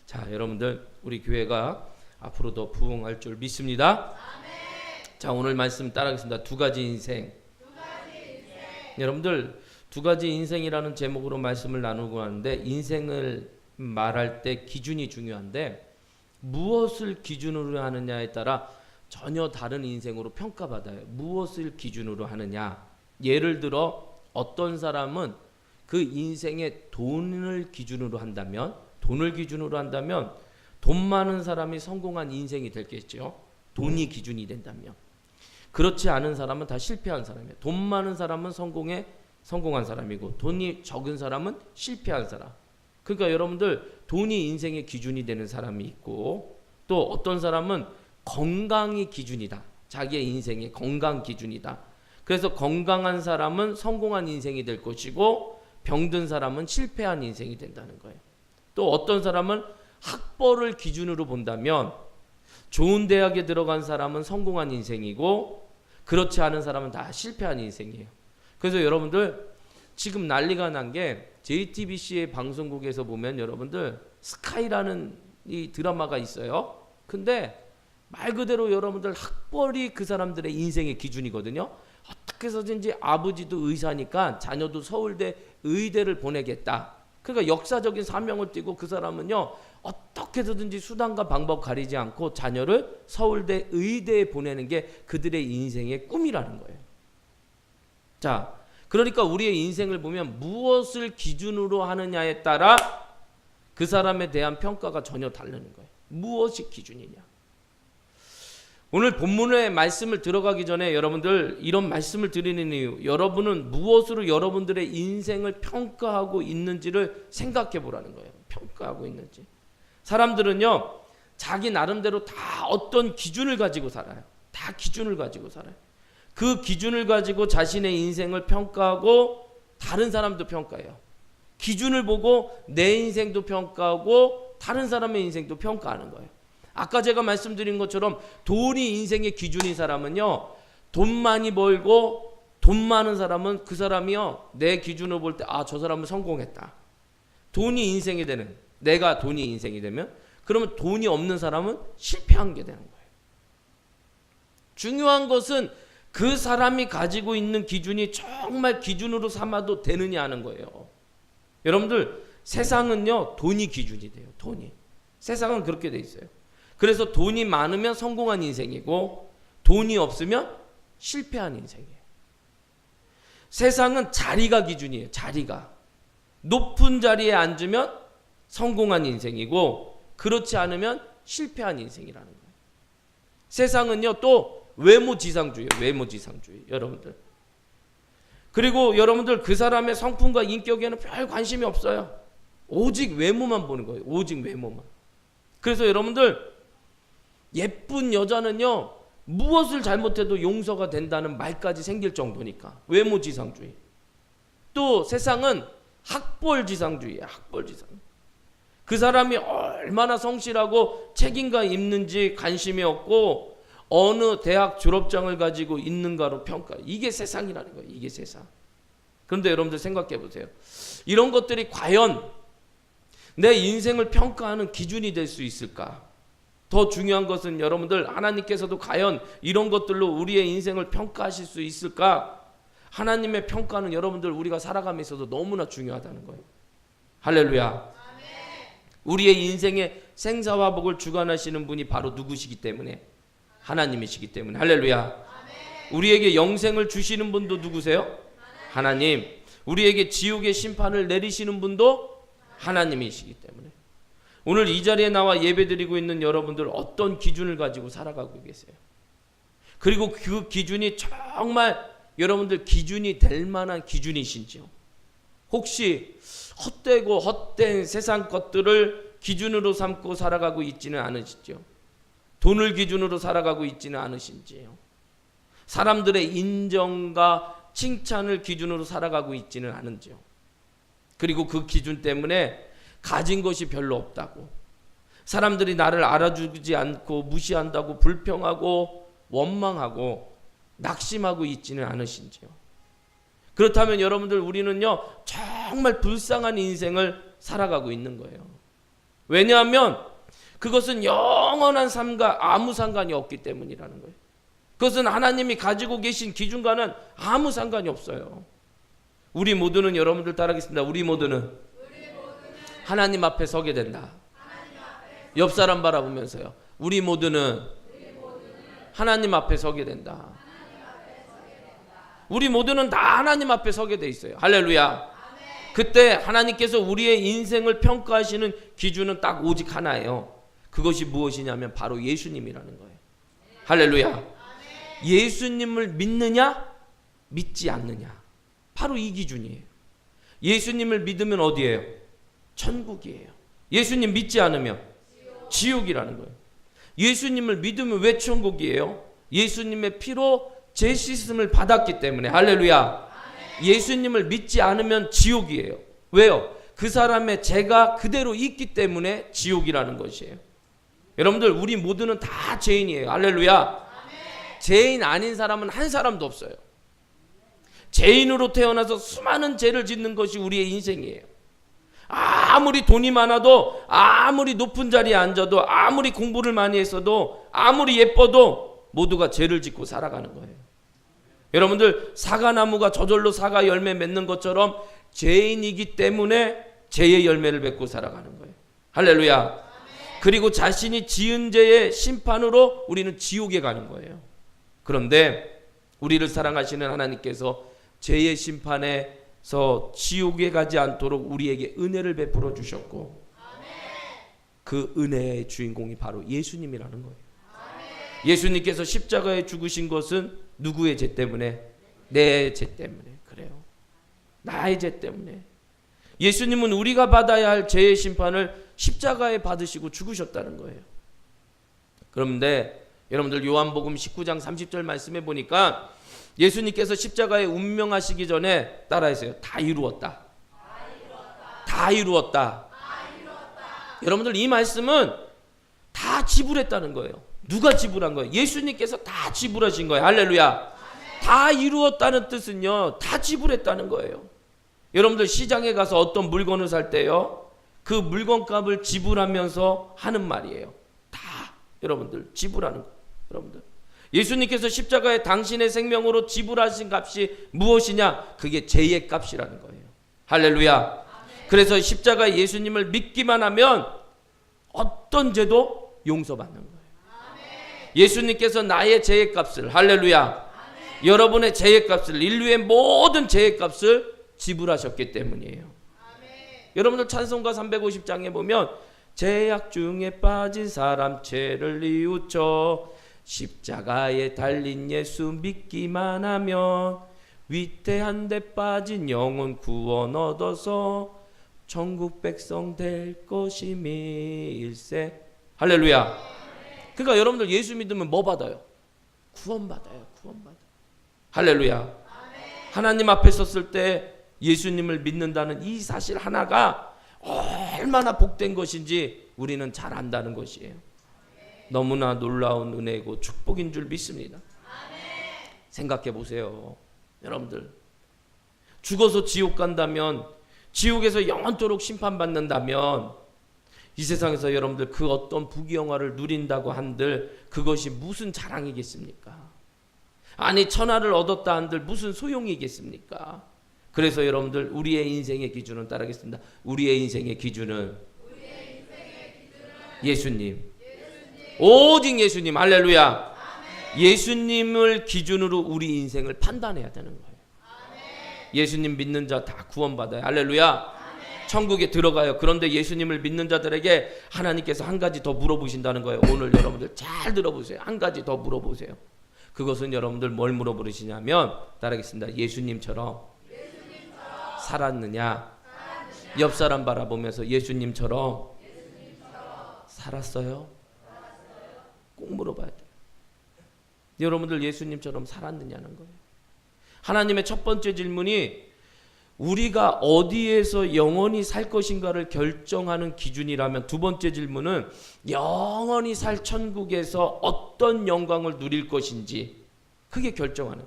자, 여러분들 우리 교회가 앞으로 더 부흥할 줄 믿습니다. 아멘. 자, 오늘 말씀 따라하겠습니다. 두 가지 인생. 여러분들 두 가지 인생이라는 제목으로 말씀을 나누고 하는데, 인생을 말할 때 기준이 중요한데 무엇을 기준으로 하느냐에 따라 전혀 다른 인생으로 평가받아요. 무엇을 기준으로 하느냐. 예를 들어 어떤 사람은 그 인생의 돈을 기준으로 한다면, 돈 많은 사람이 성공한 인생이 됐겠죠. 돈이 기준이 된다면. 그렇지 않은 사람은 다 실패한 사람이에요. 돈 많은 사람은 성공한 사람이고, 돈이 적은 사람은 실패한 사람. 그러니까 여러분들 돈이 인생의 기준이 되는 사람이 있고, 또 어떤 사람은 건강이 기준이다. 자기의 인생의 건강 기준이다. 그래서 건강한 사람은 성공한 인생이 될 것이고, 병든 사람은 실패한 인생이 된다는 거예요. 또 어떤 사람은 학벌을 기준으로 본다면 좋은 대학에 들어간 사람은 성공한 인생이고, 그렇지 않은 사람은 다 실패한 인생이에요. 그래서 여러분들 지금 난리가 난 게, JTBC의 방송국에서 보면 여러분들 스카이라는 이 드라마가 있어요. 근데 말 그대로 여러분들 학벌이 그 사람들의 인생의 기준이거든요. 어떻게 해서든지 아버지도 의사니까 자녀도 서울대 의대를 보내겠다. 그러니까 역사적인 사명을 띠고 그 사람은요, 어떻게 해서든지 수단과 방법 가리지 않고 자녀를 서울대 의대에 보내는 게 그들의 인생의 꿈이라는 거예요. 자, 그러니까 우리의 인생을 보면 무엇을 기준으로 하느냐에 따라 그 사람에 대한 평가가 전혀 다르는 거예요. 무엇이 기준이냐. 오늘 본문의 말씀을 들어가기 전에 여러분들 이런 말씀을 드리는 이유, 여러분은 무엇으로 여러분들의 인생을 평가하고 있는지를 생각해 보라는 거예요. 평가하고 있는지. 사람들은요, 자기 나름대로 다 어떤 기준을 가지고 살아요. 다 기준을 가지고 살아요. 그 기준을 가지고 자신의 인생을 평가하고 다른 사람도 평가해요. 기준을 보고 내 인생도 평가하고 다른 사람의 인생도 평가하는 거예요. 아까 제가 말씀드린 것처럼 돈이 인생의 기준인 사람은요, 돈 많이 벌고 돈 많은 사람은 그 사람이요, 내 기준으로 볼 때 아, 저 사람은 성공했다. 돈이 인생이 되는, 내가 돈이 인생이 되면, 그러면 돈이 없는 사람은 실패한 게 되는 거예요. 중요한 것은 그 사람이 가지고 있는 기준이 정말 기준으로 삼아도 되느냐 하는 거예요. 여러분들 세상은요, 돈이 기준이 돼요. 돈이. 세상은 그렇게 돼 있어요. 그래서 돈이 많으면 성공한 인생이고, 돈이 없으면 실패한 인생이에요. 세상은 자리가 기준이에요. 자리가. 높은 자리에 앉으면 성공한 인생이고, 그렇지 않으면 실패한 인생이라는 거예요. 세상은요, 또 외모지상주의예요. 외모지상주의. 여러분들. 그리고 여러분들 그 사람의 성품과 인격에는 별 관심이 없어요. 오직 외모만 보는 거예요. 오직 외모만. 그래서 여러분들 예쁜 여자는요, 무엇을 잘못해도 용서가 된다는 말까지 생길 정도니까. 외모지상주의. 또 세상은 학벌지상주의예요. 학벌지상. 그 사람이 얼마나 성실하고 책임감 있는지 관심이 없고, 어느 대학 졸업장을 가지고 있는가로 평가해요. 이게 세상이라는 거예요. 이게 세상. 그런데 여러분들 생각해 보세요. 이런 것들이 과연 내 인생을 평가하는 기준이 될 수 있을까? 더 중요한 것은 여러분들, 하나님께서도 과연 이런 것들로 우리의 인생을 평가하실 수 있을까? 하나님의 평가는 여러분들 우리가 살아가면서도 너무나 중요하다는 거예요. 할렐루야. 아멘. 우리의 인생의 생사화복을 주관하시는 분이 바로 누구시기 때문에? 하나님이시기 때문에. 할렐루야. 아멘. 우리에게 영생을 주시는 분도 누구세요? 하나님. 우리에게 지옥의 심판을 내리시는 분도 하나님이시기 때문에. 오늘 이 자리에 나와 예배드리고 있는 여러분들, 어떤 기준을 가지고 살아가고 계세요? 그리고 그 기준이 정말 여러분들 기준이 될 만한 기준이신지요? 혹시 헛되고 헛된 세상 것들을 기준으로 삼고 살아가고 있지는 않으시죠? 돈을 기준으로 살아가고 있지는 않으신지요? 사람들의 인정과 칭찬을 기준으로 살아가고 있지는 않은지요? 그리고 그 기준 때문에 가진 것이 별로 없다고, 사람들이 나를 알아주지 않고 무시한다고 불평하고 원망하고 낙심하고 있지는 않으신지요? 그렇다면 여러분들, 우리는요 정말 불쌍한 인생을 살아가고 있는 거예요. 왜냐하면 그것은 영원한 삶과 아무 상관이 없기 때문이라는 거예요. 그것은 하나님이 가지고 계신 기준과는 아무 상관이 없어요. 우리 모두는, 여러분들 따라하겠습니다. 우리 모두는 하나님 앞에 서게 된다. 옆 사람 바라보면서요. 우리 모두는 하나님 앞에 서게 된다. 우리 모두는 다 하나님 앞에 서게 돼 있어요. 할렐루야. 그때 하나님께서 우리의 인생을 평가하시는 기준은 딱 오직 하나예요. 그것이 무엇이냐면 바로 예수님이라는 거예요. 할렐루야. 예수님을 믿느냐 믿지 않느냐, 바로 이 기준이에요. 예수님을 믿으면 어디예요? 천국이에요. 예수님 믿지 않으면 지옥이라는 거예요. 예수님을 믿으면 왜 천국이에요? 예수님의 피로 죄 씻음을 받았기 때문에. 할렐루야. 예수님을 믿지 않으면 지옥이에요. 왜요? 그 사람의 죄가 그대로 있기 때문에 지옥이라는 것이에요. 여러분들, 우리 모두는 다 죄인이에요. 할렐루야. 죄인 아닌 사람은 한 사람도 없어요. 죄인으로 태어나서 수많은 죄를 짓는 것이 우리의 인생이에요. 아무리 돈이 많아도, 아무리 높은 자리에 앉아도, 아무리 공부를 많이 했어도, 아무리 예뻐도 모두가 죄를 짓고 살아가는 거예요. 여러분들, 사과나무가 저절로 사과 열매 맺는 것처럼 죄인이기 때문에 죄의 열매를 맺고 살아가는 거예요. 할렐루야. 그리고 자신이 지은 죄의 심판으로 우리는 지옥에 가는 거예요. 그런데 우리를 사랑하시는 하나님께서 죄의 심판에서 지옥에 가지 않도록 우리에게 은혜를 베풀어 주셨고, 그 은혜의 주인공이 바로 예수님이라는 거예요. 예수님께서 십자가에 죽으신 것은 누구의 죄 때문에? 내 죄 때문에. 그래요. 나의 죄 때문에. 예수님은 우리가 받아야 할 죄의 심판을 십자가에 받으시고 죽으셨다는 거예요. 그런데 여러분들, 요한복음 19장 30절 말씀해 보니까 예수님께서 십자가에 운명하시기 전에 따라하세요. 다 이루었다. 다 이루었다. 여러분들, 이 말씀은 다 지불했다는 거예요. 누가 지불한 거예요? 예수님께서 다 지불하신 거예요. 할렐루야. 다 이루었다는 뜻은요, 다 지불했다는 거예요. 여러분들, 시장에 가서 어떤 물건을 살 때요, 그 물건값을 지불하면서 하는 말이에요. 다 여러분들 지불하는 거예요. 여러분들, 예수님께서 십자가에 당신의 생명으로 지불하신 값이 무엇이냐? 그게 죄의 값이라는 거예요. 할렐루야. 그래서 십자가에 예수님을 믿기만 하면 어떤 죄도 용서받는 거예요. 예수님께서 나의 죄의 값을, 할렐루야, 여러분의 죄의 값을, 인류의 모든 죄의 값을 지불하셨기 때문이에요. 여러분들, 찬송가 350장에 보면 죄악 중에 빠진 사람 죄를 뉘우쳐 십자가에 달린 예수 믿기만 하면 위태한 데 빠진 영혼 구원 얻어서 천국 백성 될 것임일세. 할렐루야. 그러니까 여러분들, 예수 믿으면 뭐 받아요? 구원 받아요. 구원 받아요. 할렐루야. 하나님 앞에 섰을 때 예수님을 믿는다는 이 사실 하나가 얼마나 복된 것인지 우리는 잘 안다는 것이에요. 너무나 놀라운 은혜이고 축복인 줄 믿습니다. 생각해 보세요. 여러분들, 죽어서 지옥 간다면, 지옥에서 영원토록 심판받는다면, 이 세상에서 여러분들 그 어떤 부귀영화를 누린다고 한들 그것이 무슨 자랑이겠습니까? 아니, 천하를 얻었다 한들 무슨 소용이겠습니까? 그래서 여러분들, 우리의 인생의 기준은, 따르겠습니다, 우리의 인생의 기준은 예수님. 오직 예수님. 할렐루야. 예수님을 기준으로 우리 인생을 판단해야 되는 거예요. 예수님 믿는 자 다 구원받아요. 할렐루야. 천국에 들어가요. 그런데 예수님을 믿는 자들에게 하나님께서 한 가지 더 물어보신다는 거예요. 오늘 여러분들 잘 들어보세요. 한 가지 더 물어보세요. 그것은 여러분들 뭘 물어보시냐면, 따르겠습니다, 예수님처럼 살았느냐? 옆 사람 바라보면서 예수님처럼 살았어요? 꼭 물어봐야 돼요. 여러분들, 예수님처럼 살았느냐는 거예요. 하나님의 첫 번째 질문이 우리가 어디에서 영원히 살 것인가를 결정하는 기준이라면, 두 번째 질문은 영원히 살 천국에서 어떤 영광을 누릴 것인지, 그게 결정하는.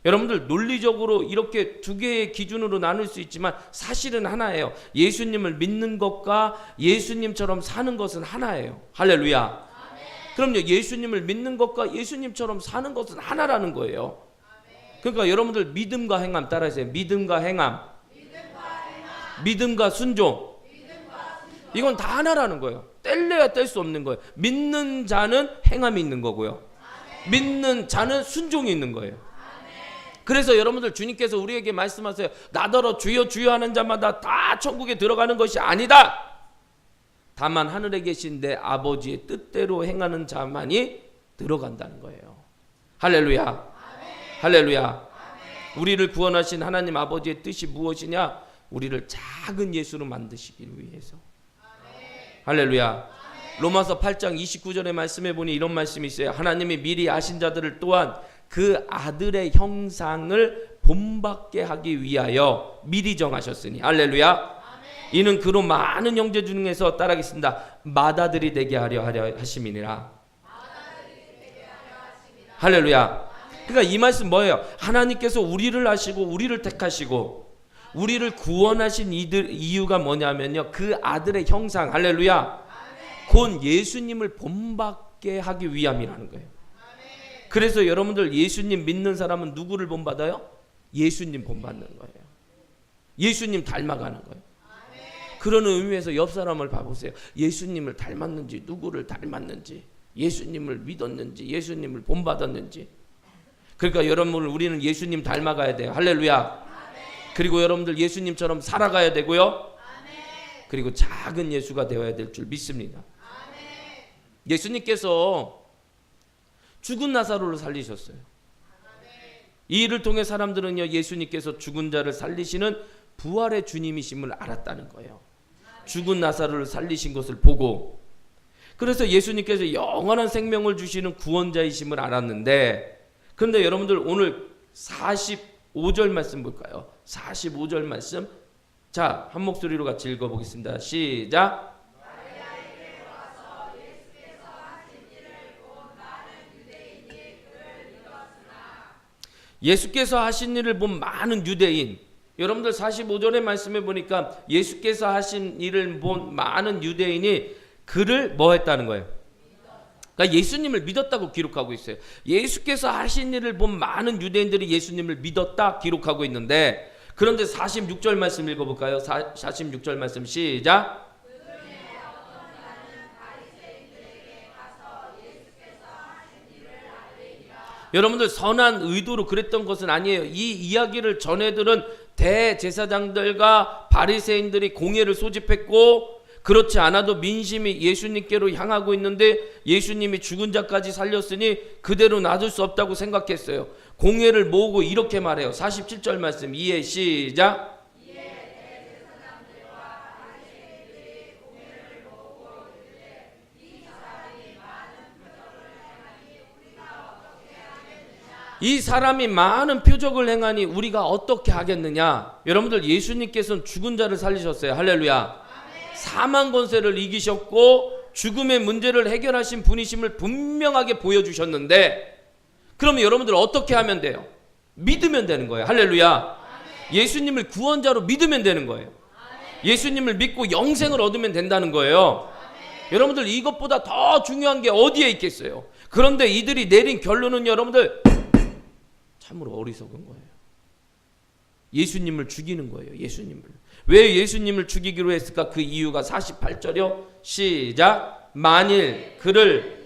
여러분들 논리적으로 이렇게 두 개의 기준으로 나눌 수 있지만 사실은 하나예요. 예수님을 믿는 것과 예수님처럼 사는 것은 하나예요. 할렐루야. 그럼요, 예수님을 믿는 것과 예수님처럼 사는 것은 하나라는 거예요. 그러니까 여러분들 믿음과 행함 따라하세요. 믿음과 행함, 믿음과 순종, 이건 다 하나라는 거예요. 뗄래야 뗄 수 없는 거예요. 믿는 자는 행함이 있는 거고요, 믿는 자는 순종이 있는 거예요. 그래서 여러분들 주님께서 우리에게 말씀하세요. 나더러 주여 주여 하는 자마다 다 천국에 들어가는 것이 아니다. 다만 하늘에 계신 내 아버지의 뜻대로 행하는 자만이 들어간다는 거예요. 할렐루야. 아멘. 할렐루야. 아멘. 우리를 구원하신 하나님 아버지의 뜻이 무엇이냐? 우리를 작은 예수로 만드시기 위해서. 아멘. 할렐루야. 아멘. 로마서 8장 29절의 말씀에 보니 이런 말씀이 있어요. 하나님이 미리 아신 자들을 또한 그 아들의 형상을 본받게 하기 위하여 미리 정하셨으니. 할렐루야. 아멘. 이는 그로 많은 형제 중에서 따라하겠습니다. 맏아들이 되게 하려 하심이니라. 할렐루야. 아멘. 그러니까 이 말씀 뭐예요? 하나님께서 우리를 아시고 우리를 택하시고 우리를 구원하신 이유가 뭐냐면요, 그 아들의 형상, 할렐루야, 아멘. 곧 예수님을 본받게 하기 위함이라는 거예요. 그래서 여러분들 예수님 믿는 사람은 누구를 본받아요? 예수님 본받는 거예요. 예수님 닮아가는 거예요. 그러는 의미에서 옆 사람을 봐보세요. 예수님을 닮았는지, 누구를 닮았는지, 예수님을 믿었는지, 예수님을 본받았는지. 그러니까 여러분들 우리는 예수님 닮아가야 돼요. 할렐루야. 그리고 여러분들 예수님처럼 살아가야 되고요, 그리고 작은 예수가 되어야 될 줄 믿습니다. 예수님께서 죽은 나사로를 살리셨어요. 이 일을 통해 사람들은요, 예수님께서 죽은 자를 살리시는 부활의 주님이심을 알았다는 거예요. 죽은 나사로를 살리신 것을 보고. 그래서 예수님께서 영원한 생명을 주시는 구원자이심을 알았는데, 그런데 여러분들 오늘 45절 말씀 볼까요? 45절 말씀. 자, 한 목소리로 같이 읽어보겠습니다. 시작. 예수께서 하신 일을 본 많은 유대인. 여러분들 45절의 말씀에 보니까 예수께서 하신 일을 본 많은 유대인이 그를 뭐 했다는 거예요? 그러니까 예수님을 믿었다고 기록하고 있어요. 예수께서 하신 일을 본 많은 유대인들이 예수님을 믿었다 기록하고 있는데, 그런데 46절 말씀 읽어볼까요? 46절 말씀 시작. 여러분들 선한 의도로 그랬던 것은 아니에요. 이 이야기를 전해들은 대제사장들과 바리새인들이 공회를 소집했고, 그렇지 않아도 민심이 예수님께로 향하고 있는데 예수님이 죽은 자까지 살렸으니 그대로 놔둘 수 없다고 생각했어요. 공회를 모으고 이렇게 말해요. 47절 말씀 이해 시작. 이 사람이 많은 표적을 행하니 우리가 어떻게 하겠느냐. 여러분들 예수님께서는 죽은 자를 살리셨어요. 할렐루야. 사망 권세를 이기셨고 죽음의 문제를 해결하신 분이심을 분명하게 보여주셨는데, 그러면 여러분들 어떻게 하면 돼요? 믿으면 되는 거예요. 할렐루야. 예수님을 구원자로 믿으면 되는 거예요. 예수님을 믿고 영생을 얻으면 된다는 거예요. 여러분들 이것보다 더 중요한 게 어디에 있겠어요? 그런데 이들이 내린 결론은 여러분들 참으로 어리석은 거예요. 예수님을 죽이는 거예요. 예수님을. 왜 예수님을 죽이기로 했을까? 그 이유가 48절이요. 시작. 만일 그를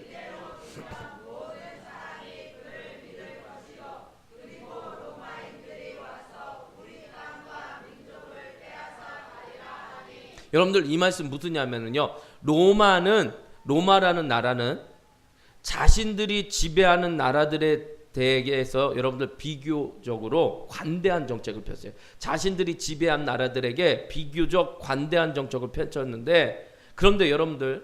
여러분들 이 말씀 무슨 냐면은요, 로마라는 나라는 자신들이 지배하는 나라들에 대해서 여러분들 비교적으로 관대한 정책을 폈어요. 자신들이 지배한 나라들에게 비교적 관대한 정책을 펼쳤는데, 그런데 여러분들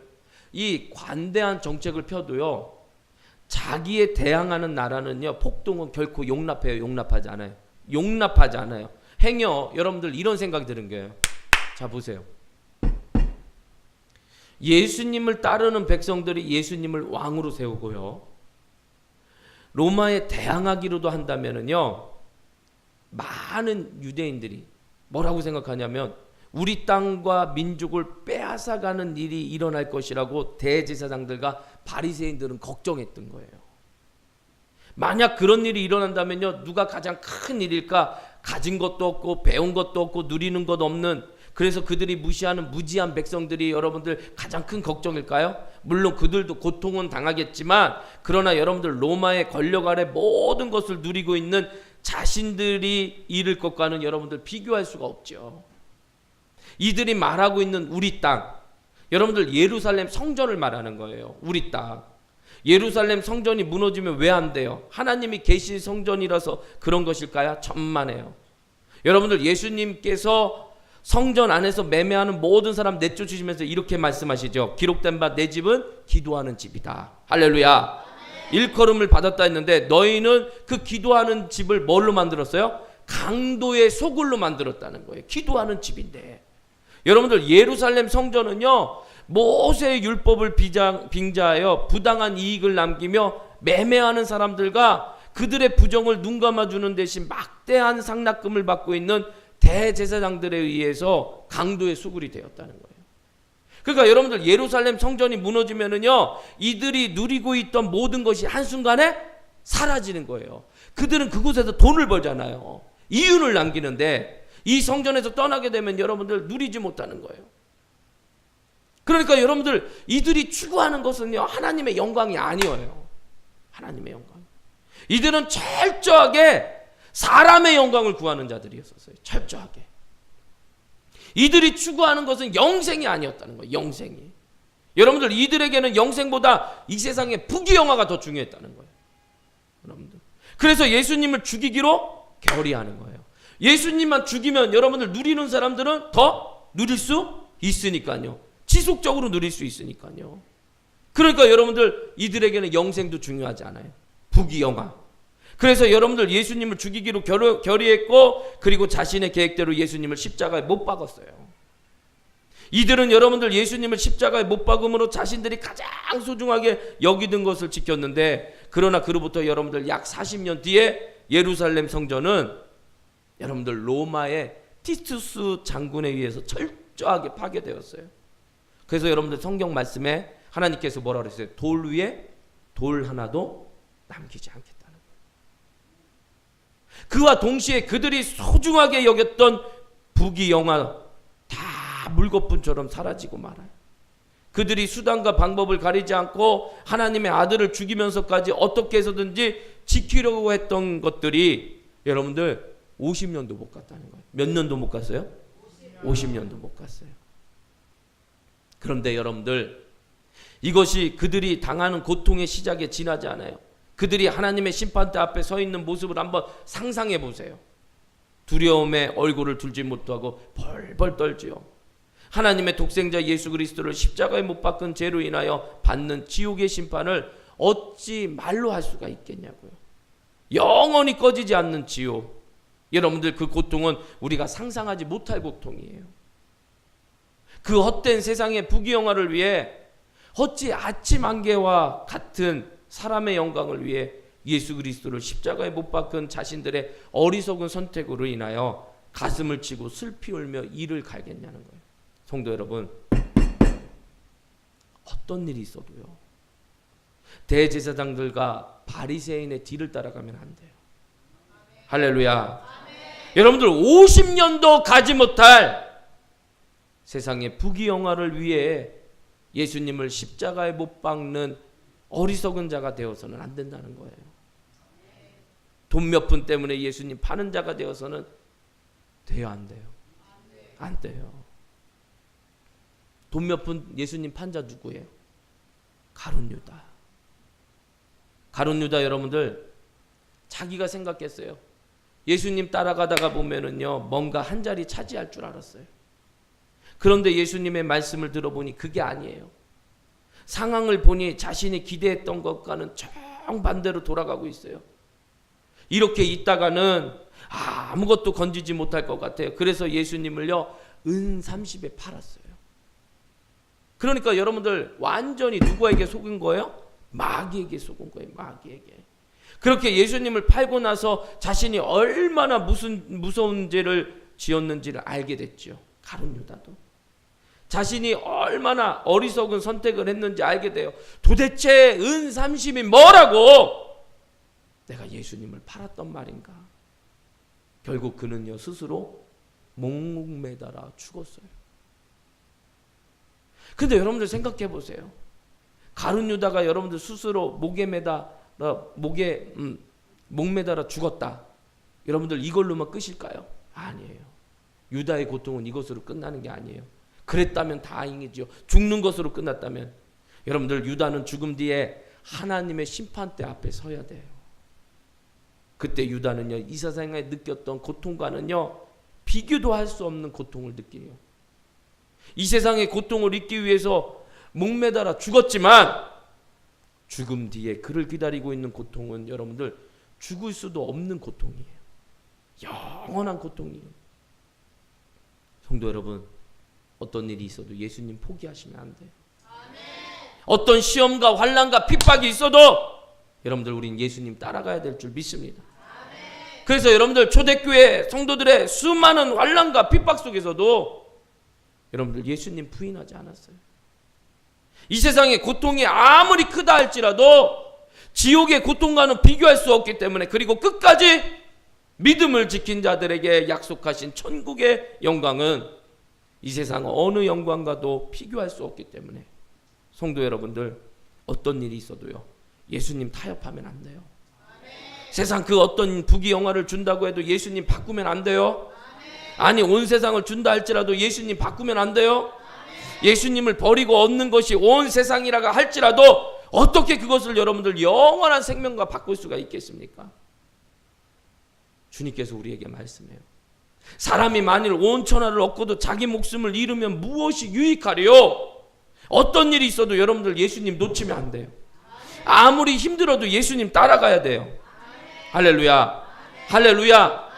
이 관대한 정책을 펴도요, 자기에 대항하는 나라는요, 폭동은 결코 용납하지 않아요. 용납하지 않아요. 행여 여러분들 이런 생각이 드는 거예요. 자 보세요. 예수님을 따르는 백성들이 예수님을 왕으로 세우고요, 로마에 대항하기로도 한다면은요, 많은 유대인들이 뭐라고 생각하냐면 우리 땅과 민족을 빼앗아가는 일이 일어날 것이라고 대제사장들과 바리새인들은 걱정했던 거예요. 만약 그런 일이 일어난다면요, 누가 가장 큰 일일까? 가진 것도 없고 배운 것도 없고 누리는 것 없는, 그래서 그들이 무시하는 무지한 백성들이 여러분들 가장 큰 걱정일까요? 물론 그들도 고통은 당하겠지만, 그러나 여러분들 로마의 권력 아래 모든 것을 누리고 있는 자신들이 잃을 것과는 여러분들 비교할 수가 없죠. 이들이 말하고 있는 우리 땅, 여러분들 예루살렘 성전을 말하는 거예요. 우리 땅. 예루살렘 성전이 무너지면 왜 안 돼요? 하나님이 계신 성전이라서 그런 것일까요? 천만에요. 여러분들 예수님께서 성전 안에서 매매하는 모든 사람 내쫓으시면서 이렇게 말씀하시죠. 기록된 바 내 집은 기도하는 집이다. 할렐루야. 일컬음을 받았다 했는데 너희는 그 기도하는 집을 뭘로 만들었어요? 강도의 소굴로 만들었다는 거예요. 기도하는 집인데, 여러분들 예루살렘 성전은요, 모세의 율법을 빙자하여 부당한 이익을 남기며 매매하는 사람들과 그들의 부정을 눈감아주는 대신 막대한 상납금을 받고 있는 대제사장들에 의해서 강도의 수굴이 되었다는 거예요. 그러니까 여러분들 예루살렘 성전이 무너지면은요, 이들이 누리고 있던 모든 것이 한순간에 사라지는 거예요. 그들은 그곳에서 돈을 벌잖아요. 이윤을 남기는데 이 성전에서 떠나게 되면 여러분들 누리지 못하는 거예요. 그러니까 여러분들 이들이 추구하는 것은요, 하나님의 영광이 아니에요. 하나님의 영광. 이들은 철저하게 사람의 영광을 구하는 자들이었어요. 철저하게. 이들이 추구하는 것은 영생이 아니었다는 거예요. 영생이. 여러분들 이들에게는 영생보다 이 세상의 부귀영화가 더 중요했다는 거예요. 여러분들. 그래서 예수님을 죽이기로 결의하는 거예요. 예수님만 죽이면 여러분들 누리는 사람들은 더 누릴 수 있으니까요. 지속적으로 누릴 수 있으니까요. 그러니까 여러분들 이들에게는 영생도 중요하지 않아요. 부귀영화. 그래서 여러분들 예수님을 죽이기로 결의했고, 그리고 자신의 계획대로 예수님을 십자가에 못 박았어요. 이들은 여러분들 예수님을 십자가에 못 박음으로 자신들이 가장 소중하게 여기던 것을 지켰는데, 그러나 그로부터 여러분들 약 40년 뒤에 예루살렘 성전은 여러분들 로마의 티투스 장군에 의해서 철저하게 파괴되었어요. 그래서 여러분들 성경 말씀에 하나님께서 뭐라 그랬어요? 돌 위에 돌 하나도 남기지 않겠다는 거예요. 그와 동시에 그들이 소중하게 여겼던 부귀영화 다 물거품처럼 사라지고 말아요. 그들이 수단과 방법을 가리지 않고 하나님의 아들을 죽이면서까지 어떻게 해서든지 지키려고 했던 것들이 여러분들 50년도 못 갔다는 거예요. 몇 년도 못 갔어요? 50년도 못 갔어요. 그런데 여러분들 이것이 그들이 당하는 고통의 시작에 지나지 않아요. 그들이 하나님의 심판대 앞에 서 있는 모습을 한번 상상해 보세요. 두려움에 얼굴을 들지 못하고 벌벌 떨지요. 하나님의 독생자 예수 그리스도를 십자가에 못 박은 죄로 인하여 받는 지옥의 심판을 어찌 말로 할 수가 있겠냐고요. 영원히 꺼지지 않는 지옥. 여러분들 그 고통은 우리가 상상하지 못할 고통이에요. 그 헛된 세상의 부귀영화를 위해 어찌 아침 안개와 같은 사람의 영광을 위해 예수 그리스도를 십자가에 못 박은 자신들의 어리석은 선택으로 인하여 가슴을 치고 슬피 울며 이를 갈겠냐는 거예요. 성도 여러분, 어떤 일이 있어도요, 대제사장들과 바리새인의 뒤를 따라가면 안 돼요. 할렐루야. 여러분들 50년도 가지 못할 세상의 부귀영화를 위해 예수님을 십자가에 못 박는 어리석은 자가 되어서는 안 된다는 거예요. 돈 몇 푼 때문에 예수님 파는 자가 되어서는 돼요, 안 돼요? 안 돼요. 돈 몇 푼 예수님 판 자 누구예요? 가룟 유다. 가룟 유다 여러분들 자기가 생각했어요. 예수님 따라가다가 보면은요, 뭔가 한 자리 차지할 줄 알았어요. 그런데 예수님의 말씀을 들어보니 그게 아니에요. 상황을 보니 자신이 기대했던 것과는 정반대로 돌아가고 있어요. 이렇게 있다가는 아무것도 건지지 못할 것 같아요. 그래서 예수님을요, 은 30에 팔았어요. 그러니까 여러분들 완전히 누구에게 속은 거예요? 마귀에게 속은 거예요. 마귀에게. 그렇게 예수님을 팔고 나서 자신이 얼마나 무서운 죄를 지었는지를 알게 됐죠. 가룟 유다도 자신이 얼마나 어리석은 선택을 했는지 알게 돼요. 도대체 은 30이 뭐라고 내가 예수님을 팔았던 말인가. 결국 그는요 스스로 목매달아 죽었어요. 근데 여러분들 생각해 보세요. 가룟 유다가 여러분들 스스로 목매달아 죽었다. 여러분들 이걸로만 끝일까요? 아니에요. 유다의 고통은 이것으로 끝나는 게 아니에요. 그랬다면 다행이죠. 죽는 것으로 끝났다면. 여러분들 유다는 죽음 뒤에 하나님의 심판대 앞에 서야 돼요. 그때 유다는요 이 세상에 느꼈던 고통과는요 비교도 할 수 없는 고통을 느끼요. 이 세상의 고통을 잊기 위해서 목매달아 죽었지만 죽음 뒤에 그를 기다리고 있는 고통은 여러분들 죽을 수도 없는 고통이에요. 영원한 고통이에요. 성도 여러분, 어떤 일이 있어도 예수님 포기하시면 안 돼요. 어떤 시험과 환난과 핍박이 있어도 여러분들 우린 예수님 따라가야 될 줄 믿습니다. 그래서 여러분들 초대교회 성도들의 수많은 환난과 핍박 속에서도 여러분들 예수님 부인하지 않았어요. 이 세상의 고통이 아무리 크다 할지라도 지옥의 고통과는 비교할 수 없기 때문에, 그리고 끝까지 믿음을 지킨 자들에게 약속하신 천국의 영광은 이 세상 어느 영광과도 비교할 수 없기 때문에 성도 여러분들 어떤 일이 있어도요 예수님 타협하면 안 돼요. 세상 그 어떤 부귀영화를 준다고 해도 예수님 바꾸면 안 돼요. 아니 온 세상을 준다 할지라도 예수님 바꾸면 안 돼요. 예수님을 버리고 얻는 것이 온 세상이라고 할지라도 어떻게 그것을 여러분들 영원한 생명과 바꿀 수가 있겠습니까? 주님께서 우리에게 말씀해요. 사람이 만일 온 천하를 얻고도 자기 목숨을 잃으면 무엇이 유익하리요? 어떤 일이 있어도 여러분들 예수님 놓치면 안 돼요. 아무리 힘들어도 예수님 따라가야 돼요. 할렐루야, 할렐루야.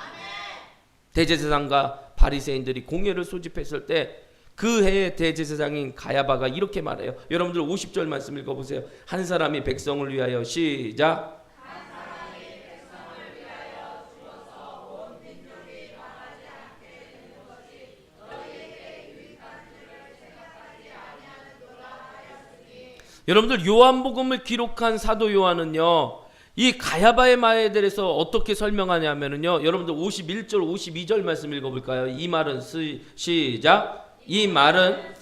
대제사장과 바리새인들이 공회를 소집했을 때 그 해의 대제사장인 가야바가 이렇게 말해요. 여러분들 50절 말씀 읽어보세요. 한 사람이 백성을 위하여, 시작. 한 사람이 백성을 위하여 죽어서 온 민족이 망하지 않게 되는 것이 너희에게 유익한지를 생각하지 아니하는도다 하였으니. 여러분들 요한복음을 기록한 사도 요한은요 이 가야바의 말에 대해서 어떻게 설명하냐면요, 여러분들 51절 52절 말씀 읽어볼까요? 이 말은 시작. 이 말은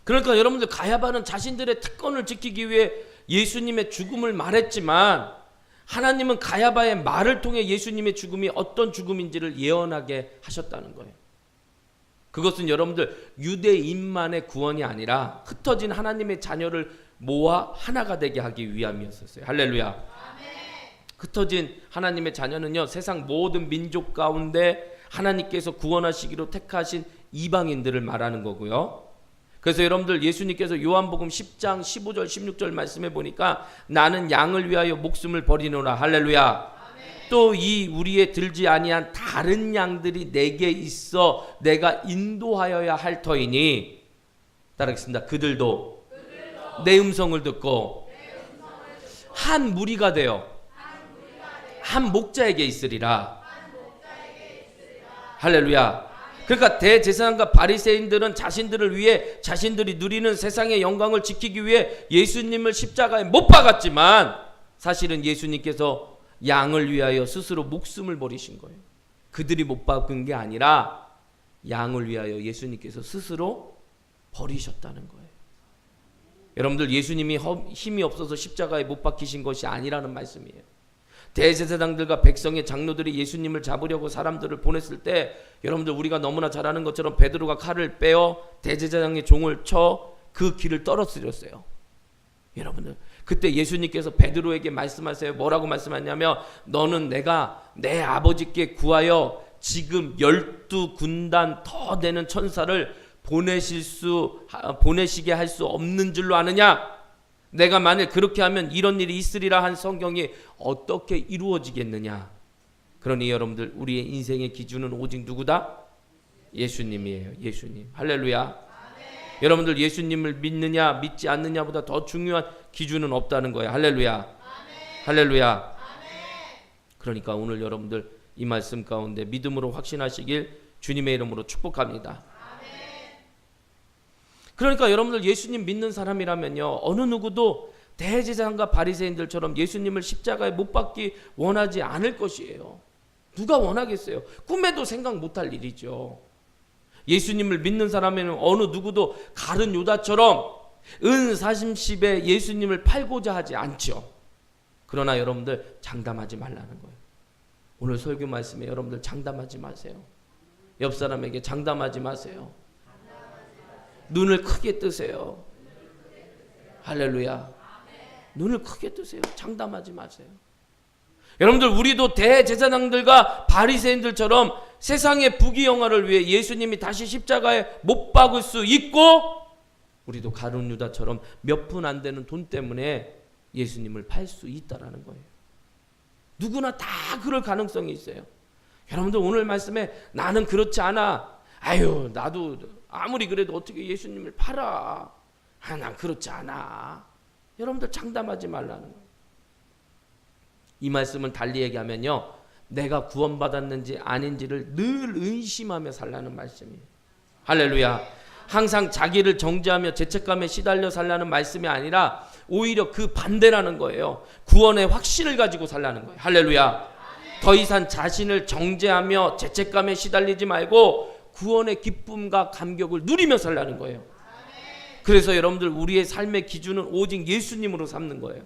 그러니까 여러분들 가야바는 자신들의 특권을 지키기 위해 예수님의 죽음을 말했지만 하나님은 가야바의 말을 통해 예수님의 죽음이 어떤 죽음인지를 예언하게 하셨다는 거예요. 그것은 여러분들 유대인만의 구원이 아니라 흩어진 하나님의 자녀를 모아 하나가 되게 하기 위함이었어요. 할렐루야. 아멘. 흩어진 하나님의 자녀는요 세상 모든 민족 가운데 하나님께서 구원하시기로 택하신 이방인들을 말하는 거고요. 그래서 여러분들 예수님께서 요한복음 10장 15절 16절 말씀해 보니까 나는 양을 위하여 목숨을 버리노라. 할렐루야. 또 이 우리에 들지 아니한 다른 양들이 내게 있어 내가 인도하여야 할 터이니, 따라하겠습니다. 그들도 내 음성을 듣고 한 무리가 되어 한 목자에게 있으리라. 할렐루야. 그러니까 대제사장과 바리새인들은 자신들을 위해 자신들이 누리는 세상의 영광을 지키기 위해 예수님을 십자가에 못 박았지만 사실은 예수님께서 양을 위하여 스스로 목숨을 버리신 거예요. 그들이 못 박은 게 아니라 양을 위하여 예수님께서 스스로 버리셨다는 거예요. 여러분들 예수님이 힘이 없어서 십자가에 못 박히신 것이 아니라는 말씀이에요. 대제사장들과 백성의 장로들이 예수님을 잡으려고 사람들을 보냈을 때 여러분들 우리가 너무나 잘 아는 것처럼 베드로가 칼을 빼어 대제사장의 종을 쳐 그 길을 떨어뜨렸어요. 여러분들 그때 예수님께서 베드로에게 말씀하세요. 뭐라고 말씀하냐면 너는 내가 내 아버지께 구하여 지금 12군단 더 되는 천사를 보내시게 할 수 없는 줄로 아느냐? 내가 만일 그렇게 하면 이런 일이 있으리라 한 성경이 어떻게 이루어지겠느냐. 그러니 여러분들, 우리의 인생의 기준은 오직 누구다? 예수님이에요. 예수님. 할렐루야. 아멘. 여러분들, 예수님을 믿느냐 믿지 않느냐보다 더 중요한 기준은 없다는 거예요. 할렐루야. 아멘. 할렐루야. 아멘. 그러니까 오늘 여러분들 이 말씀 가운데 믿음으로 확신하시길 주님의 이름으로 축복합니다. 그러니까 여러분들, 예수님 믿는 사람이라면요, 어느 누구도 대제사장과 바리새인들처럼 예수님을 십자가에 못 박기 원하지 않을 것이에요. 누가 원하겠어요? 꿈에도 생각 못할 일이죠. 예수님을 믿는 사람에는 어느 누구도 가룟 유다처럼 은 40에 예수님을 팔고자 하지 않죠. 그러나 여러분들, 장담하지 말라는 거예요. 오늘 설교 말씀에 여러분들 장담하지 마세요. 옆 사람에게 장담하지 마세요. 눈을 크게 뜨세요. 할렐루야. 눈을 크게 뜨세요. 장담하지 마세요. 여러분들, 우리도 대제사장들과 바리새인들처럼 세상의 부귀영화를 위해 예수님이 다시 십자가에 못 박을 수 있고, 우리도 가룟 유다처럼 몇 푼 안 되는 돈 때문에 예수님을 팔 수 있다라는 거예요. 누구나 다 그럴 가능성이 있어요. 여러분들, 오늘 말씀에 나는 그렇지 않아. 아유, 나도 아무리 그래도 어떻게 예수님을 팔아. 난 그렇지 않아. 여러분들, 장담하지 말라는 거예요. 이 말씀을 달리 얘기하면요, 내가 구원받았는지 아닌지를 늘 의심하며 살라는 말씀이에요. 할렐루야. 항상 자기를 정죄하며 죄책감에 시달려 살라는 말씀이 아니라 오히려 그 반대라는 거예요. 구원의 확신을 가지고 살라는 거예요. 할렐루야. 더 이상 자신을 정죄하며 죄책감에 시달리지 말고 구원의 기쁨과 감격을 누리며 살라는 거예요. 그래서 여러분들, 우리의 삶의 기준은 오직 예수님으로 삼는 거예요.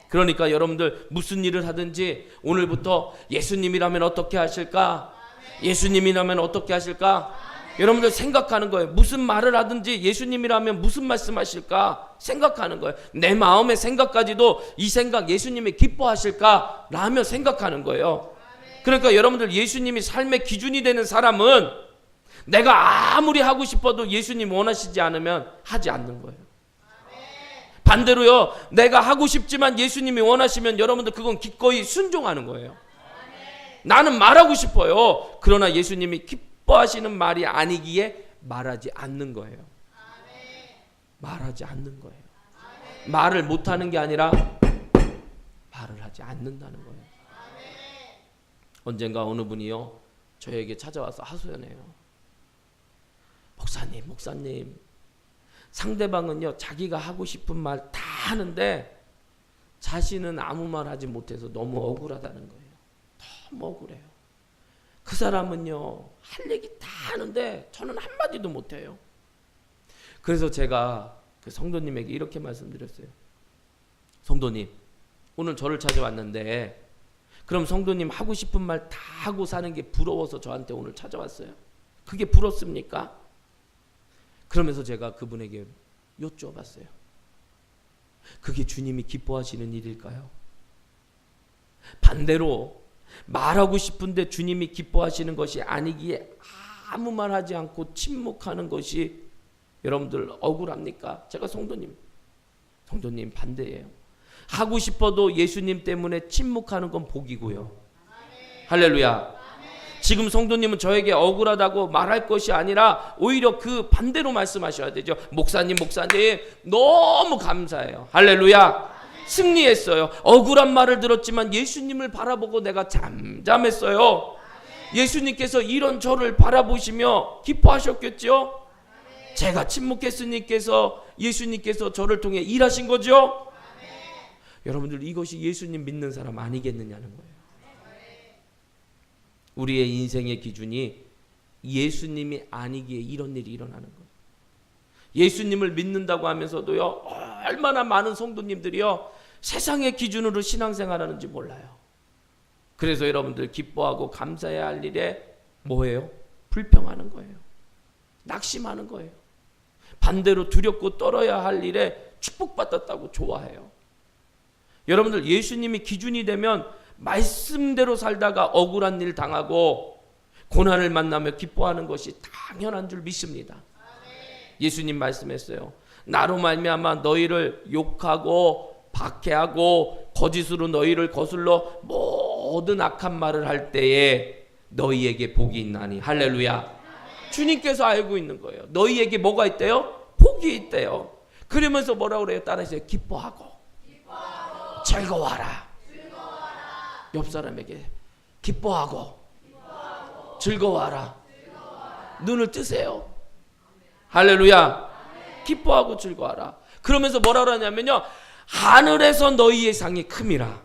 그러니까 여러분들, 무슨 일을 하든지 오늘부터 예수님이라면 어떻게 하실까? 예수님이라면 어떻게 하실까? 여러분들 생각하는 거예요. 무슨 말을 하든지 예수님이라면 무슨 말씀하실까? 생각하는 거예요. 내 마음의 생각까지도 이 생각 예수님이 기뻐하실까? 라며 생각하는 거예요. 그러니까 여러분들, 예수님이 삶의 기준이 되는 사람은 내가 아무리 하고 싶어도 예수님 원하시지 않으면 하지 않는 거예요. 반대로요, 내가 하고 싶지만 예수님이 원하시면 여러분들 그건 기꺼이 순종하는 거예요. 나는 말하고 싶어요. 그러나 예수님이 기뻐하시는 말이 아니기에 말하지 않는 거예요. 말하지 않는 거예요. 말을 못하는 게 아니라 말을 하지 않는다는 거예요. 언젠가 어느 분이요, 저에게 찾아와서 하소연해요. 목사님, 상대방은요, 자기가 하고 싶은 말 다 하는데 자신은 아무 말 하지 못해서 너무 억울하다는 거예요. 너무 억울해요. 그 사람은요, 할 얘기 다 하는데 저는 한마디도 못해요. 그래서 제가 그 성도님에게 이렇게 말씀드렸어요. 성도님, 오늘 저를 찾아왔는데 그럼 성도님 하고 싶은 말 다 하고 사는 게 부러워서 저한테 오늘 찾아왔어요. 그게 부럽습니까? 그러면서 제가 그분에게 여쭤봤어요. 그게 주님이 기뻐하시는 일일까요? 반대로 말하고 싶은데 주님이 기뻐하시는 것이 아니기에 아무 말 하지 않고 침묵하는 것이 여러분들 억울합니까? 제가 성도님 반대예요. 하고 싶어도 예수님 때문에 침묵하는 건 복이고요. 할렐루야. 지금 성도님은 저에게 억울하다고 말할 것이 아니라 오히려 그 반대로 말씀하셔야 되죠. 목사님 너무 감사해요. 할렐루야. 승리했어요. 억울한 말을 들었지만 예수님을 바라보고 내가 잠잠했어요. 예수님께서 이런 저를 바라보시며 기뻐하셨겠죠. 제가 침묵했으니께서 예수님께서 저를 통해 일하신 거죠. 여러분들, 이것이 예수님 믿는 사람 아니겠느냐는 거예요. 우리의 인생의 기준이 예수님이 아니기에 이런 일이 일어나는 거예요. 예수님을 믿는다고 하면서도요, 얼마나 많은 성도님들이요, 세상의 기준으로 신앙생활하는지 몰라요. 그래서 여러분들 기뻐하고 감사해야 할 일에 뭐예요? 불평하는 거예요. 낙심하는 거예요. 반대로 두렵고 떨어야 할 일에 축복받았다고 좋아해요. 여러분들, 예수님이 기준이 되면 말씀대로 살다가 억울한 일 당하고 고난을 만나며 기뻐하는 것이 당연한 줄 믿습니다. 예수님 말씀했어요. 나로 말미암아 너희를 욕하고 박해하고 거짓으로 너희를 거슬러 모든 악한 말을 할 때에 너희에게 복이 있나니. 할렐루야. 주님께서 알고 있는 거예요. 너희에게 뭐가 있대요? 복이 있대요. 그러면서 뭐라고 그래요? 따라하세요. 기뻐하고 즐거워하라. 옆 사람에게 기뻐하고 즐거워하라. 눈을 뜨세요. 할렐루야. 기뻐하고 즐거워하라. 그러면서 뭐라고 하냐면요, 하늘에서 너희의 상이 큼이라.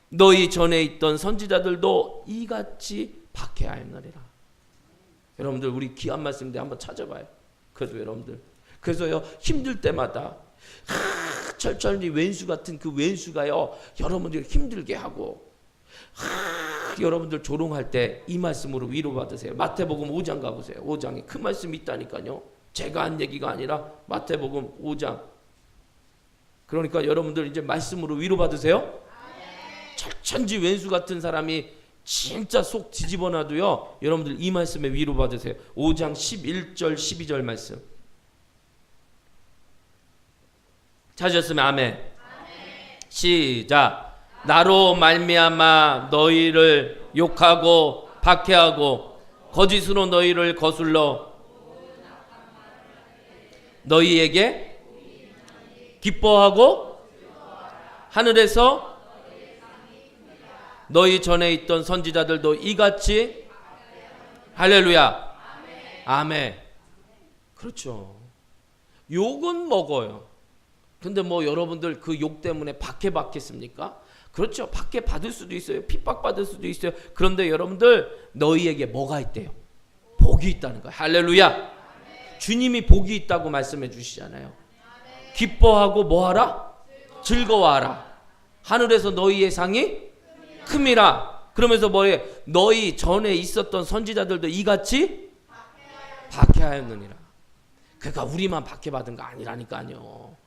너희 전에 있던 선지자들도 이같이 박해하였느니라. 여러분들 우리 귀한 말씀인데 한번 찾아봐요. 그래도 여러분들, 그래서요 힘들 때마다 철철이 왼수 같은 그 왼수가요 여러분들 힘들게 하고 여러분들 조롱할 때 이 말씀으로 위로받으세요. 마태복음 5장 가보세요. 5장에 그 말씀이 있다니까요. 제가 한 얘기가 아니라 마태복음 5장. 그러니까 여러분들 이제 말씀으로 위로받으세요. 철천지 왼수 같은 사람이 진짜 속 뒤집어놔도요 여러분들 이 말씀에 위로받으세요. 5장 11절 12절 말씀 찾으셨으면 아멘. 시작. 나로 말미암아 너희를 욕하고 박해하고 거짓으로 너희를 거슬러 너희에게 기뻐하고 하늘에서 너희 전에 있던 선지자들도 이같이. 할렐루야. 아멘. 그렇죠. 욕은 먹어요. 근데 뭐 여러분들 그 욕 때문에 박해받겠습니까? 그렇죠. 박해 받을 수도 있어요. 핍박받을 수도 있어요. 그런데 여러분들 너희에게 뭐가 있대요? 복이 있다는 거예요. 할렐루야. 주님이 복이 있다고 말씀해 주시잖아요. 기뻐하고 뭐하라? 즐거워하라. 하늘에서 너희의 상이 큼이라. 그러면서 뭐예요? 너희 전에 있었던 선지자들도 이같이 박해하였느니라. 그러니까 우리만 박해받은 거 아니라니까요.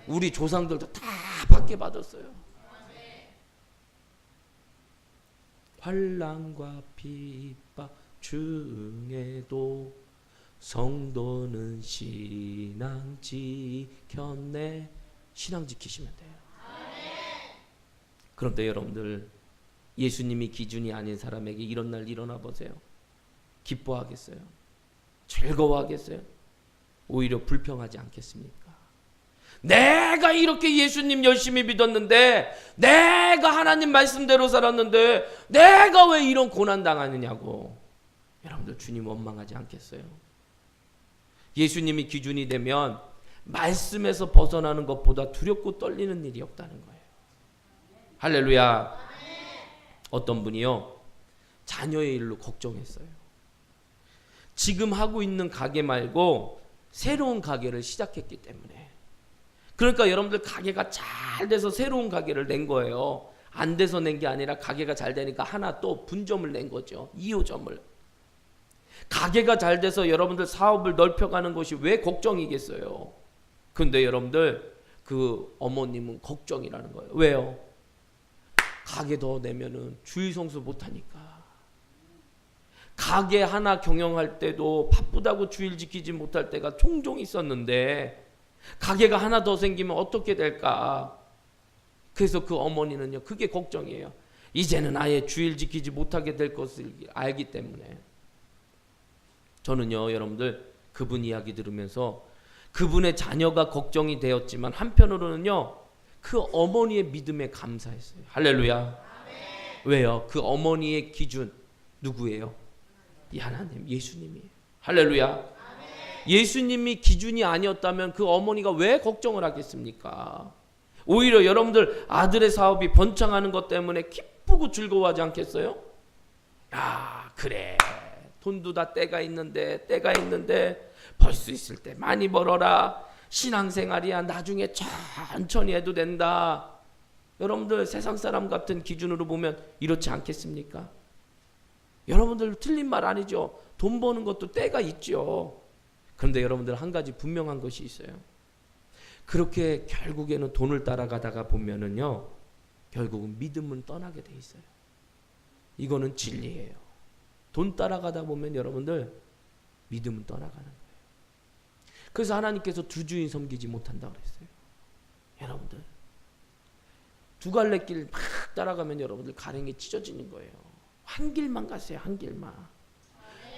우리 조상들도 다 박해받았어요. 환난과 핍박 중에도 성도는 신앙 지켰네. 신앙 지키시면 돼요. 그런데 여러분들 예수님이 기준이 아닌 사람에게 이런 날 일어나 보세요. 기뻐하겠어요? 즐거워하겠어요? 오히려 불평하지 않겠습니까? 내가 이렇게 예수님 열심히 믿었는데, 내가 하나님 말씀대로 살았는데 내가 왜 이런 고난 당하느냐고. 여러분들 주님 원망하지 않겠어요? 예수님이 기준이 되면 말씀에서 벗어나는 것보다 두렵고 떨리는 일이 없다는 거예요. 할렐루야. 어떤 분이요 자녀의 일로 걱정했어요. 지금 하고 있는 가게 말고 새로운 가게를 시작했기 때문에. 그러니까 여러분들 가게가 잘 돼서 새로운 가게를 낸 거예요. 안 돼서 낸 게 아니라 가게가 잘 되니까 하나 또 분점을 낸 거죠. 2호점을. 가게가 잘 돼서 여러분들 사업을 넓혀가는 것이 왜 걱정이겠어요? 근데 여러분들 그 어머님은 걱정이라는 거예요. 왜요? 가게 더 내면은 주일 성수 못하니까. 가게 하나 경영할 때도 바쁘다고 주일 지키지 못할 때가 종종 있었는데 가게가 하나 더 생기면 어떻게 될까? 그래서 그 어머니는요 그게 걱정이에요. 이제는 아예 주일 지키지 못하게 될 것을 알기 때문에. 저는요 여러분들 그분 이야기 들으면서 그분의 자녀가 걱정이 되었지만 한편으로는요 그 어머니의 믿음에 감사했어요. 할렐루야. 왜요? 그 어머니의 기준 누구예요? 이 하나님 예수님이에요. 할렐루야. 예수님이 기준이 아니었다면 그 어머니가 왜 걱정을 하겠습니까? 오히려 여러분들 아들의 사업이 번창하는 것 때문에 기쁘고 즐거워하지 않겠어요? 야 그래 돈도 다 때가 있는데 벌 수 있을 때 많이 벌어라. 신앙생활이야 나중에 천천히 해도 된다. 여러분들 세상 사람 같은 기준으로 보면 이렇지 않겠습니까? 여러분들 틀린 말 아니죠. 돈 버는 것도 때가 있죠. 그런데 여러분들 한 가지 분명한 것이 있어요. 그렇게 결국에는 돈을 따라가다가 보면은요 결국은 믿음은 떠나게 돼 있어요. 이거는 진리예요. 돈 따라가다 보면 여러분들 믿음은 떠나가는 거예요. 그래서 하나님께서 두 주인 섬기지 못한다고 그랬어요. 여러분들 두 갈래 길 막 따라가면 여러분들 가랭이 찢어지는 거예요. 한 길만 가세요. 한 길만.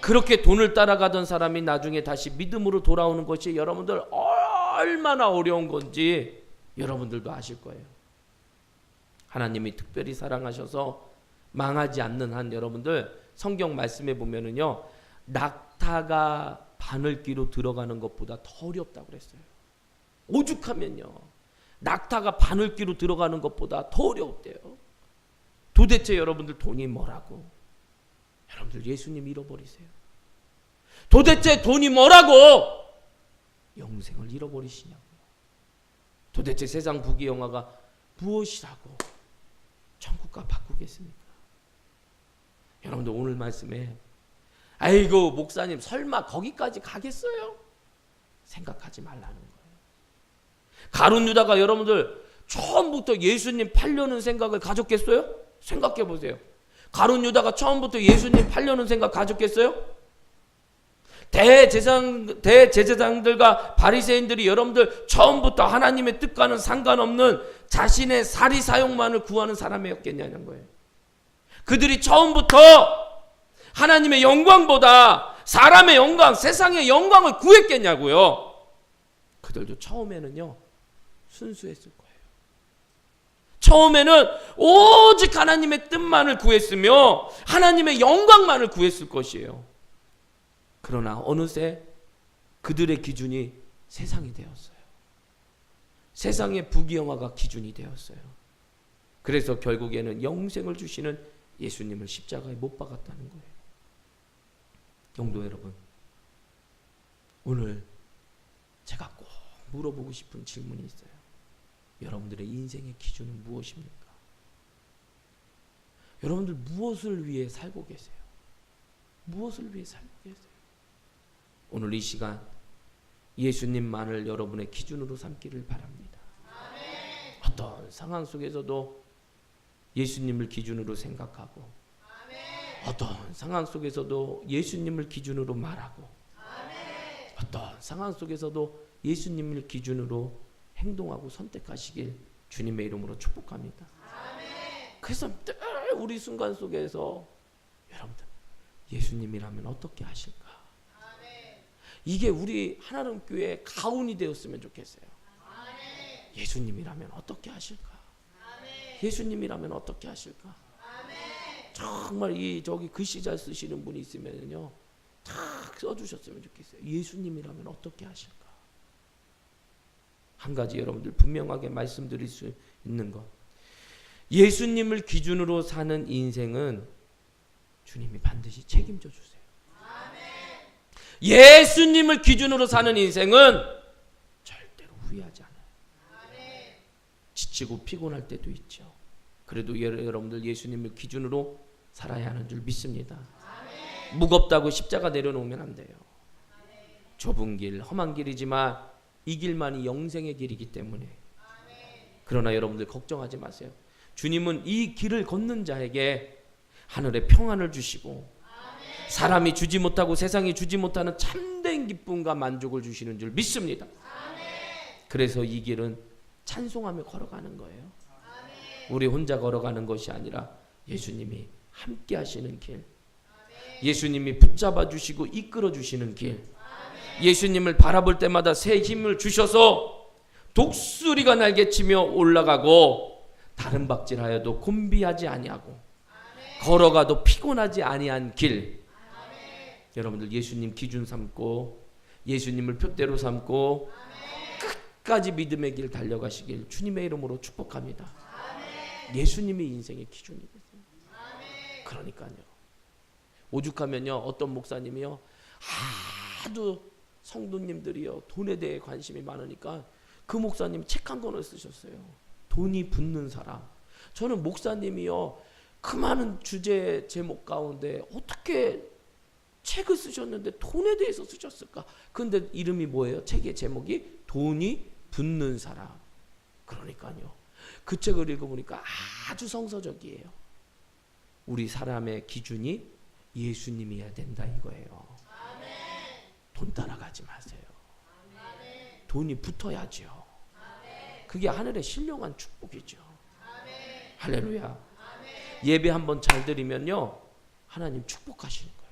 그렇게 돈을 따라가던 사람이 나중에 다시 믿음으로 돌아오는 것이 여러분들 얼마나 어려운 건지 여러분들도 아실 거예요. 하나님이 특별히 사랑하셔서 망하지 않는 한 여러분들 성경 말씀에 보면은요, 낙타가 바늘귀로 들어가는 것보다 더 어렵다고 그랬어요. 오죽하면요, 낙타가 바늘귀로 들어가는 것보다 더 어려웠대요. 도대체 여러분들 돈이 뭐라고? 여러분들 예수님 잃어버리세요. 도대체 돈이 뭐라고? 영생을 잃어버리시냐고요. 도대체 세상 부귀영화가 무엇이라고 천국과 바꾸겠습니까? 여러분들 오늘 말씀에 아이고 목사님 설마 거기까지 가겠어요? 생각하지 말라는 거예요. 가룟 유다가 여러분들 처음부터 예수님 팔려는 생각을 가졌겠어요? 생각해 보세요. 가룟 유다가 처음부터 예수님 팔려는 생각 가졌겠어요? 대제사장들과 바리새인들이 여러분들 처음부터 하나님의 뜻과는 상관없는 자신의 사리 사욕만을 구하는 사람이었겠냐는 거예요. 그들이 처음부터 하나님의 영광보다 사람의 영광, 세상의 영광을 구했겠냐고요. 그들도 처음에는요 순수했을 거예요. 처음에는 오직 하나님의 뜻만을 구했으며 하나님의 영광만을 구했을 것이에요. 그러나 어느새 그들의 기준이 세상이 되었어요. 세상의 부귀영화가 기준이 되었어요. 그래서 결국에는 영생을 주시는 예수님을 십자가에 못 박았다는 거예요. 성도 여러분, 오늘 제가 꼭 물어보고 싶은 질문이 있어요. 여러분들의 인생의 기준은 무엇입니까? 여러분들 무엇을 위해 살고 계세요? 무엇을 위해 살고 계세요? 오늘 이 시간 예수님만을 여러분의 기준으로 삼기를 바랍니다. 아멘. 어떤 상황 속에서도 예수님을 기준으로 생각하고 아멘. 어떤 상황 속에서도 예수님을 기준으로 말하고 아멘. 어떤 상황 속에서도 예수님을 기준으로 행동하고 선택하시길 주님의 이름으로 축복합니다. 아멘. 그래서 늘 우리 순간 속에서 여러분들 예수님이라면 어떻게 하실까? 이게 우리 하나님 교회의 가훈이 되었으면 좋겠어요. 아멘. 예수님이라면 어떻게 하실까? 아멘. 예수님이라면 어떻게 하실까? 아멘. 정말 저기 글씨 잘 쓰시는 분이 있으면요, 탁 써주셨으면 좋겠어요. 예수님이라면 어떻게 하실까? 한 가지 여러분들 분명하게 말씀드릴 수 있는 것, 예수님을 기준으로 사는 인생은 주님이 반드시 책임져 주세요. 예수님을 기준으로 사는 인생은 절대로 후회하지 않아요. 지치고 피곤할 때도 있죠. 그래도 여러분들 예수님을 기준으로 살아야 하는 줄 믿습니다. 무겁다고 십자가 내려놓으면 안 돼요. 좁은 길, 험한 길이지만 이 길만이 영생의 길이기 때문에. 그러나 여러분들 걱정하지 마세요. 주님은 이 길을 걷는 자에게 하늘의 평안을 주시고 사람이 주지 못하고 세상이 주지 못하는 참된 기쁨과 만족을 주시는 줄 믿습니다. 그래서 이 길은 찬송하며 걸어가는 거예요. 우리 혼자 걸어가는 것이 아니라 예수님이 함께 하시는 길, 예수님이 붙잡아 주시고 이끌어 주시는 길, 예수님을 바라볼 때마다 새 힘을 주셔서 독수리가 날개치며 올라가고 다른 박질하여도 곤비하지 아니하고 걸어가도 피곤하지 아니한 길, 여러분들 예수님 기준 삼고 예수님을 표대로 삼고 끝까지 믿음의 길 달려가시길 주님의 이름으로 축복합니다. 예수님이 인생의 기준이 되세요. 그러니까요, 오죽하면요 어떤 목사님이요 하도 성도님들이요 돈에 대해 관심이 많으니까 그 목사님 책 한 권을 쓰셨어요. 돈이 붙는 사람. 저는 목사님이요 그 많은 주제 제목 가운데 어떻게 책을 쓰셨는데 돈에 대해서 쓰셨을까? 근데 이름이 뭐예요? 책의 제목이 돈이 붙는 사람. 그러니까요, 그 책을 읽어보니까 아주 성서적이에요. 우리 사람의 기준이 예수님이어야 된다 이거예요. 돈 따라가지 마세요. 돈이 붙어야죠. 그게 하늘의 신령한 축복이죠. 할렐루야. 예배 한번 잘 드리면요, 하나님 축복하시는 거예요.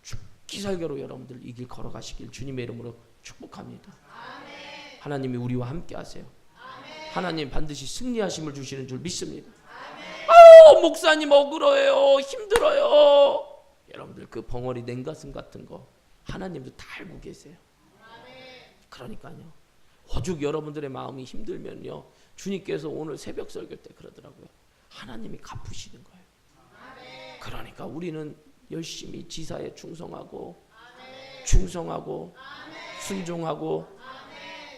죽기 살기로 여러분들 이 길 걸어가시길 주님의 이름으로 축복합니다. 하나님이 우리와 함께 하세요. 하나님 반드시 승리하심을 주시는 줄 믿습니다. 목사님 억울해요, 힘들어요. 여러분들 그 벙어리 냉가슴 같은 거 하나님도 다 알고 계세요. 그러니까요, 오죽 여러분들의 마음이 힘들면요, 주님께서 오늘 새벽 설교 때 그러더라고요. 하나님이 갚으시는 거예요. 그러니까 우리는 열심히 지사에 충성하고 순종하고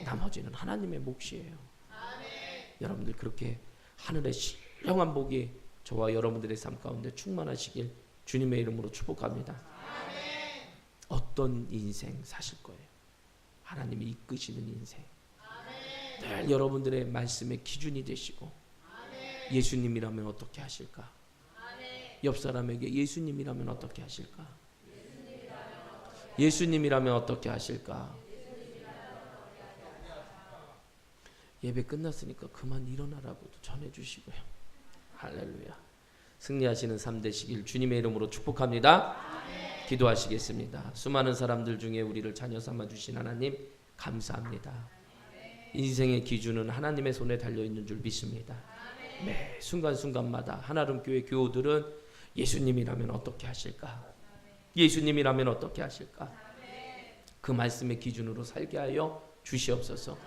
나머지는 하나님의 몫이에요. 여러분들 그렇게 하늘의 신령한 복이 저와 여러분들의 삶 가운데 충만하시길 주님의 이름으로 축복합니다. 어떤 인생 사실 거예요? 하나님이 이끄시는 인생. 늘 여러분들의 말씀의 기준이 되시고, 예수님이라면 어떻게 하실까? 옆 사람에게 예수님이라면 어떻게 하실까? 예수님이라면 어떻게 하실까? 예배 끝났으니까 그만 일어나라고도 전해주시고요. 할렐루야. 승리하시는 삶 되시길 주님의 이름으로 축복합니다. 기도하시겠습니다. 수많은 사람들 중에 우리를 자녀 삼아 주신 하나님 감사합니다. 인생의 기준은 하나님의 손에 달려있는 줄 믿습니다. 매 순간순간마다 하나름교회 교우들은 예수님이라면 어떻게 하실까? 예수님이라면 어떻게 하실까? 그 말씀의 기준으로 살게 하여 주시옵소서.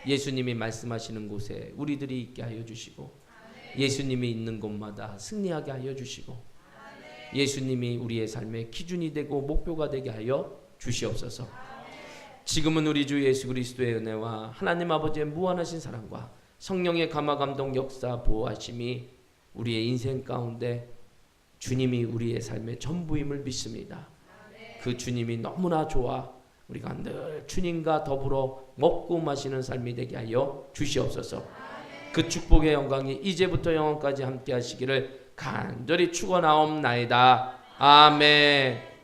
예수님이 말씀하시는 곳에 우리들이 있게 하여 주시고, 예수님이 있는 곳마다 승리하게 하여 주시고, 예수님이 우리의 삶의 기준이 되고 목표가 되게 하여 주시옵소서. 지금은 우리 주 예수 그리스도의 은혜와 하나님 아버지의 무한하신 사랑과 성령의 감화 감동 역사 보호하심이 우리의 인생 가운데 주님이 우리의 삶의 전부임을 믿습니다. 그 주님이 너무나 좋아 우리가 늘 주님과 더불어 먹고 마시는 삶이 되게 하여 주시옵소서. 그 축복의 영광이 이제부터 영원까지 함께 하시기를 간절히 축원하옵나이다. 아멘.